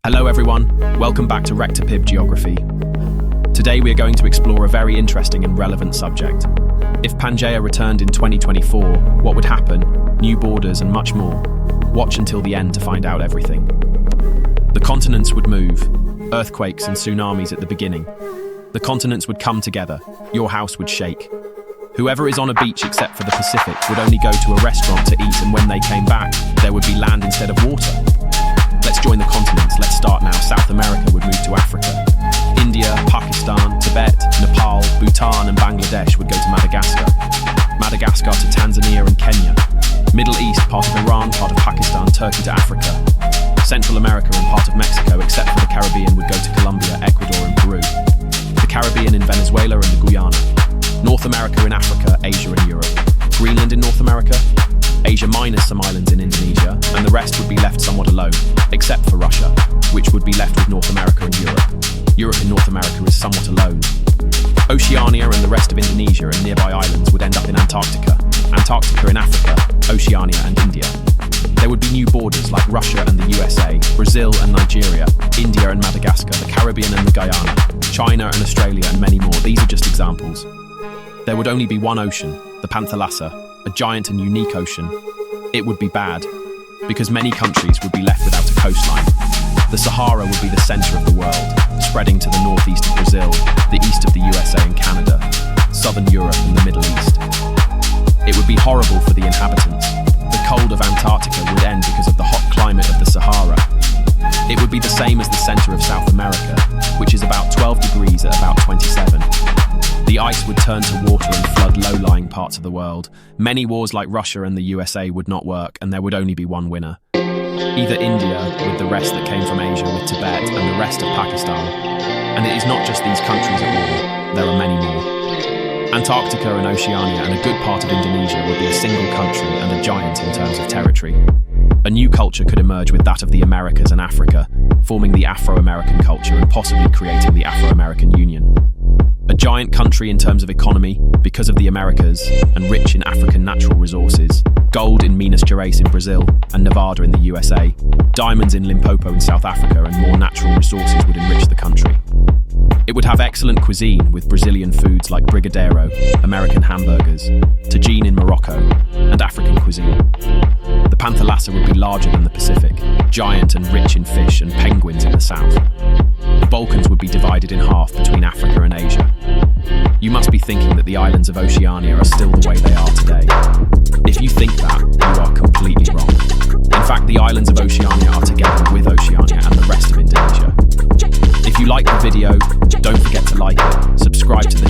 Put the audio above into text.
Hello everyone, welcome back to RectorPib Geography. Today we are going to explore a very interesting and relevant subject. If Pangaea returned in 2024, what would happen? New borders and much more. Watch until the end to find out everything. The continents would move, earthquakes and tsunamis at the beginning. The continents would come together, your house would shake. Whoever is on a beach except for the Pacific would only go to a restaurant to eat, and when they came back, there would be land instead of water. Let's join the continents. Let's start now. South America would move to Africa. India, Pakistan, Tibet, Nepal, Bhutan and Bangladesh would go to Madagascar. Madagascar to Tanzania and Kenya. Middle East, part of Iran, part of Pakistan, Turkey to Africa. Central America and part of Mexico, except for the Caribbean, would go to Colombia, Ecuador and Peru. The Caribbean in Venezuela and the Guyana. North America in Africa, Asia and Europe. Greenland in North America. Asia minus some islands in Indonesia, and the rest would be left somewhat alone, except for Russia, which would be left with North America and Europe. Europe in North America is somewhat alone. Oceania and the rest of Indonesia and nearby islands would end up in Antarctica. Antarctica in Africa, Oceania and India. There would be new borders like Russia and the USA, Brazil and Nigeria, India and Madagascar, the Caribbean and the Guyana, China and Australia and many more. These are just examples. There would only be one ocean, the Pangaea, a giant and unique ocean. It would be bad, because many countries would be left without a coastline. The Sahara would be the centre of the world, spreading to the northeast of Brazil, the east of the USA and Canada, southern Europe and the Middle East. It would be horrible for the inhabitants. The cold of Antarctica would end because of the hot climate of the Sahara. It would be the same as the centre of South America, which is about 12 degrees at about 27. The ice would turn to water and flood low-lying parts of the world. Many wars like Russia and the USA would not work, and there would only be one winner. Either India, with the rest that came from Asia, with Tibet and the rest of Pakistan. And it is not just these countries at war, there are many more. Antarctica and Oceania and a good part of Indonesia would be a single country and a giant in terms of territory. A new culture could emerge with that of the Americas and Africa, forming the Afro-American culture and possibly creating the Afro-American Union. A giant country in terms of economy, because of the Americas, and rich in African natural resources. Gold in Minas Gerais in Brazil, and Nevada in the USA. Diamonds in Limpopo in South Africa, and more natural resources would enrich the country. It would have excellent cuisine, with Brazilian foods like brigadeiro, American hamburgers, tagine in Morocco, and African cuisine. The Pangaea would be larger than the Pacific, giant and rich in fish and penguins in the south. The Balkans would be divided in half between Africa and Asia. You must be thinking that the islands of Oceania are still the way they are today. If you think that, you are completely wrong. In fact, the islands of Oceania are together with Oceania and the rest of Indonesia. If you like the video, don't forget to like it, subscribe to the